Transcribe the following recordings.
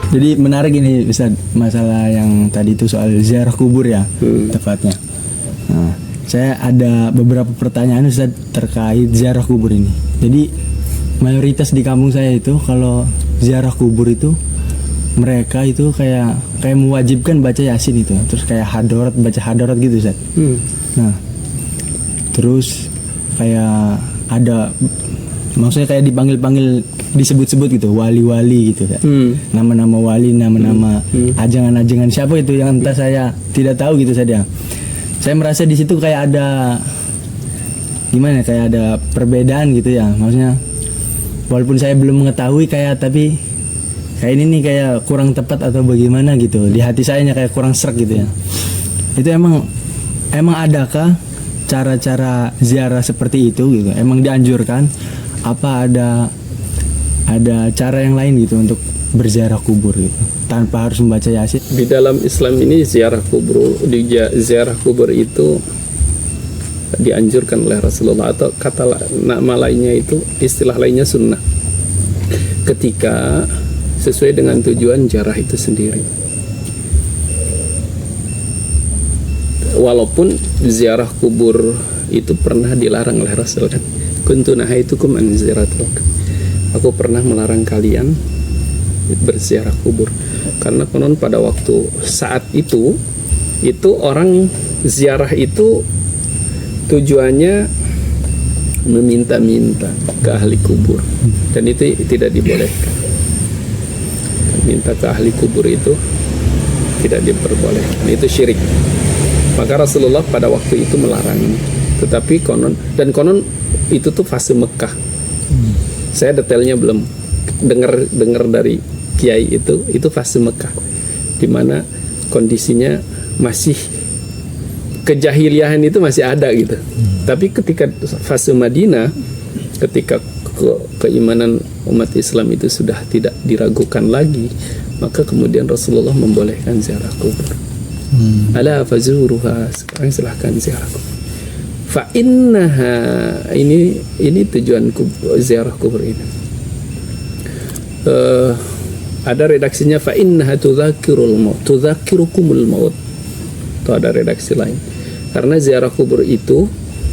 Jadi menarik ini Ustaz, masalah yang tadi itu soal ziarah kubur ya, tepatnya. Nah, saya ada beberapa pertanyaan Ustaz terkait ziarah kubur ini. Jadi mayoritas di kampung saya itu kalau ziarah kubur itu mereka itu kayak mewajibkan baca Yasin itu, terus kayak baca hadarat gitu Ustaz. Nah, terus kayak ada, maksudnya kayak dipanggil disebut-sebut gitu, wali-wali gitu Ustaz. Nama-nama wali, nama-nama ajangan-ajangan siapa itu yang entah saya tidak tahu gitu saja. Saya merasa di situ kayak ada gimana, kayak ada perbedaan gitu ya, maksudnya walaupun saya belum mengetahui tapi kayak ini nih kayak kurang tepat atau bagaimana gitu di hati saya, kayak kurang srek gitu ya. Itu emang adakah cara-cara ziarah seperti itu gitu, emang dianjurkan apa ada cara yang lain gitu untuk berziarah kubur gitu tanpa harus membaca Yasin? Di dalam Islam ini ziarah kubur itu dianjurkan oleh Rasulullah, atau kata nama lainnya itu, istilah lainnya sunnah, ketika sesuai dengan tujuan ziarah itu sendiri. Walaupun ziarah kubur itu pernah dilarang oleh Rasul kan, kuntu nahaitukum an ziyaratil qabr, aku pernah melarang kalian berziarah kubur, karena konon pada waktu saat itu orang ziarah itu tujuannya meminta-minta ke ahli kubur, dan itu tidak dibolehkan. Minta ke ahli kubur itu tidak diperbolehkan, itu syirik. Maka Rasulullah pada waktu itu melarang. Tetapi konon itu tuh fase Mekah. Saya detailnya belum dengar dari kiai itu fase Mekah, di mana kondisinya masih kejahiliahan itu masih ada gitu. Tapi ketika fase Madinah, ketika keimanan umat Islam itu sudah tidak diragukan lagi, maka kemudian Rasulullah membolehkan ziarah kubur. Ala fazuruha, sekarang silahkan ziarah kubur. Fa innaha, ini tujuan ziarah kubur ini. Ada redaksinya fa innaha tudzakirukumul maut. Itu ada redaksi lain. Karena ziarah kubur itu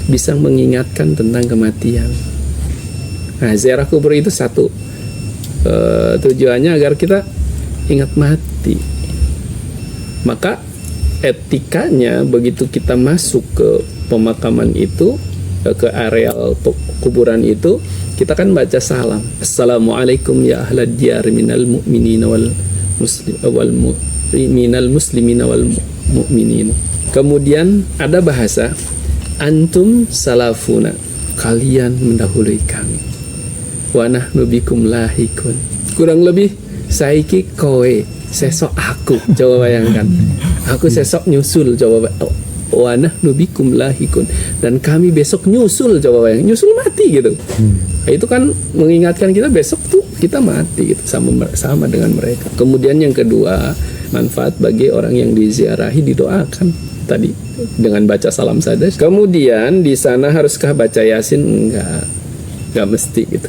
bisa mengingatkan tentang kematian. Nah, ziarah kubur itu satu, tujuannya agar kita ingat mati. Maka etikanya begitu kita masuk ke pemakaman itu, ke areal kuburan itu, kita kan baca salam. Assalamualaikum ya ahlad diyar minal mu'minina wal muslimina wal mu'minin. Kemudian ada bahasa antum salafuna, kalian mendahului kami. Wa nahnu bikum lahikun, kurang lebih saiki kowe sesok aku, coba bayangkan, aku sesok nyusul, coba wa nahnu bikum lahikun, dan kami besok nyusul, coba bayangkan, nyusul mati gitu. Itu kan mengingatkan kita besok tuh kita mati gitu, sama dengan mereka. Kemudian yang kedua, manfaat bagi orang yang diziarahi, didoakan tadi dengan baca salam saja. Kemudian di sana haruskah baca Yasin? Enggak mesti gitu.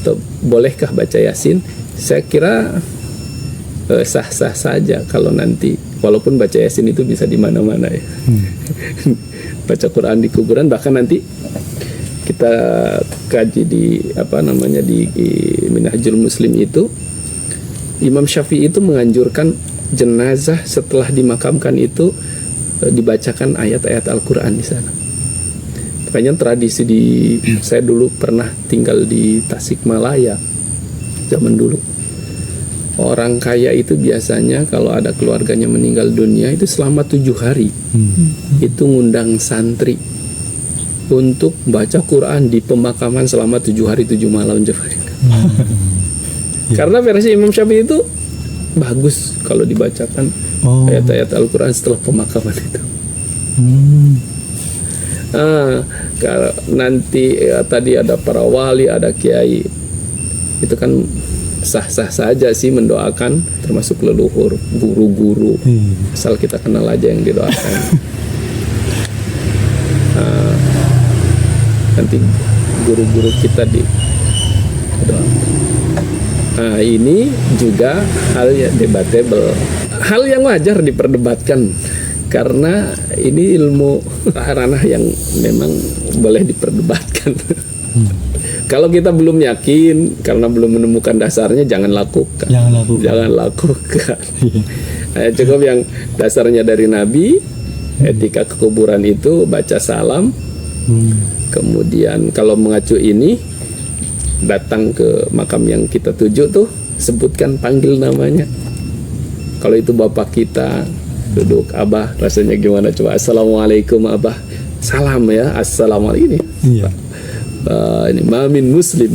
Atau bolehkah baca Yasin? Saya kira sah-sah saja kalau nanti, walaupun baca Yasin itu bisa di mana-mana ya. Baca Quran di kuburan, bahkan nanti kita kaji di di Minhajul Muslim itu, Imam Syafi'i itu menganjurkan jenazah setelah dimakamkan itu dibacakan ayat-ayat Al-Quran di sana. Makanya tradisi saya dulu pernah tinggal di Tasikmalaya zaman dulu. Orang kaya itu biasanya kalau ada keluarganya meninggal dunia itu selama 7 hari itu ngundang santri untuk baca Quran di pemakaman selama 7 hari 7 malam. Karena versi Imam Syafi'i itu bagus kalau dibacakan ayat-ayat Al-Quran setelah pemakaman itu. Kalau nanti tadi ada para wali, ada kiai, itu kan sah-sah saja sih mendoakan, termasuk leluhur, guru-guru, asal kita kenal aja yang didoakan. Nanti guru-guru kita didoakan. Nah, ini juga hal yang debatable, hal yang wajar diperdebatkan karena ini ilmu ranah yang memang boleh diperdebatkan. Kalau kita belum yakin karena belum menemukan dasarnya, jangan lakukan. Jangan lakukan. Cukup yang dasarnya dari Nabi, etika kekuburan itu baca salam. Kemudian kalau mengacu ini, datang ke makam yang kita tuju tuh, sebutkan, panggil namanya. Kalau itu bapak kita, duduk, abah, rasanya gimana coba? Assalamualaikum abah. Salam ya, assalamualaikum. Iya. Ini mamin muslim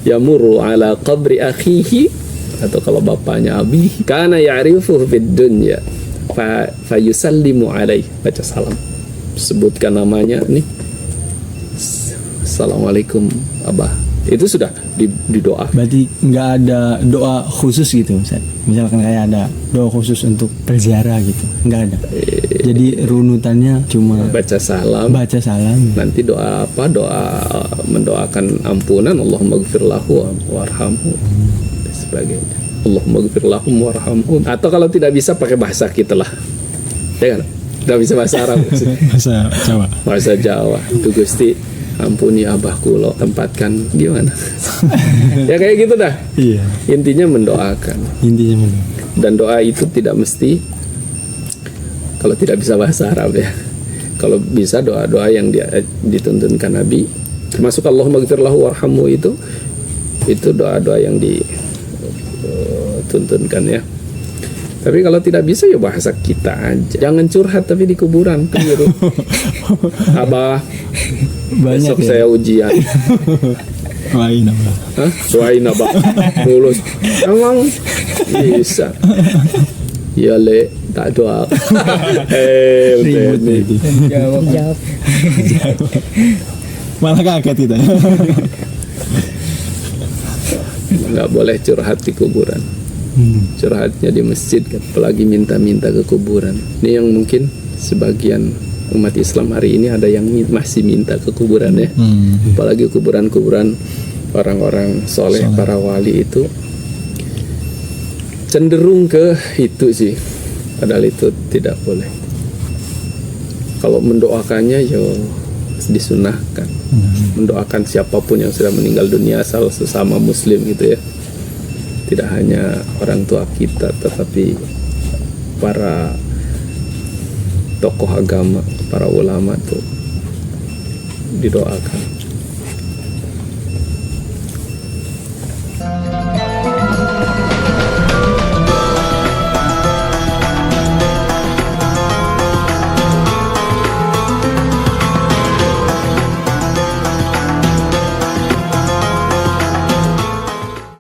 yamurru ala qabri akhihi, atau kalau bapaknya abi, kana ya'rifuhu fid dunya fa yusallimu alaihi, baca salam, sebutkan namanya nih, assalamualaikum abah, itu sudah didoa. Berarti nggak ada doa khusus gitu, Ustaz? Misalkan kayak ada doa khusus untuk berziarah gitu, nggak ada. Jadi runutannya cuma baca salam, nanti doa apa? Doa mendoakan ampunan, Allahumma gfir lahu warhamhu, dan sebagainya. Allahumma gfir lahum warhamhu. Atau kalau tidak bisa pakai bahasa kita lah, ya kan? Tidak bisa bahasa Arab, bahasa Jawa. Bahasa Jawa. Itu Gusti, ampuni abah kulo, tempatkan gimana? Ya kayak gitu dah. Iya. Intinya mendoakan. Dan doa itu tidak mesti, kalau tidak bisa bahasa Arab ya. Kalau bisa doa-doa yang dituntunkan Nabi, termasuk Allahumma gfir lahu warhamhu, itu doa-doa yang dituntunkan ya. Tapi kalau tidak bisa ya bahasa kita aja. Jangan curhat tapi di kuburan, keliru. Abah, Banyak besok ya? saya ujian. Doain abah. Hah? Doain abah lulus. Emang bisa? Ya le, tak doa. Ribut itu. Jawab. Malah kaget kita. Nggak boleh curhat di kuburan. Curhatnya di masjid, apalagi minta-minta ke kuburan. Ini yang mungkin sebagian umat Islam hari ini ada yang masih minta ke kuburan ya. Apalagi kuburan-kuburan orang-orang soleh, para wali itu cenderung ke itu sih. Padahal itu tidak boleh. Kalau mendoakannya ya disunahkan. Mendoakan siapapun yang sudah meninggal dunia, asal sesama muslim gitu ya. Tidak hanya orang tua kita, tetapi para tokoh agama, para ulama tuh didoakan.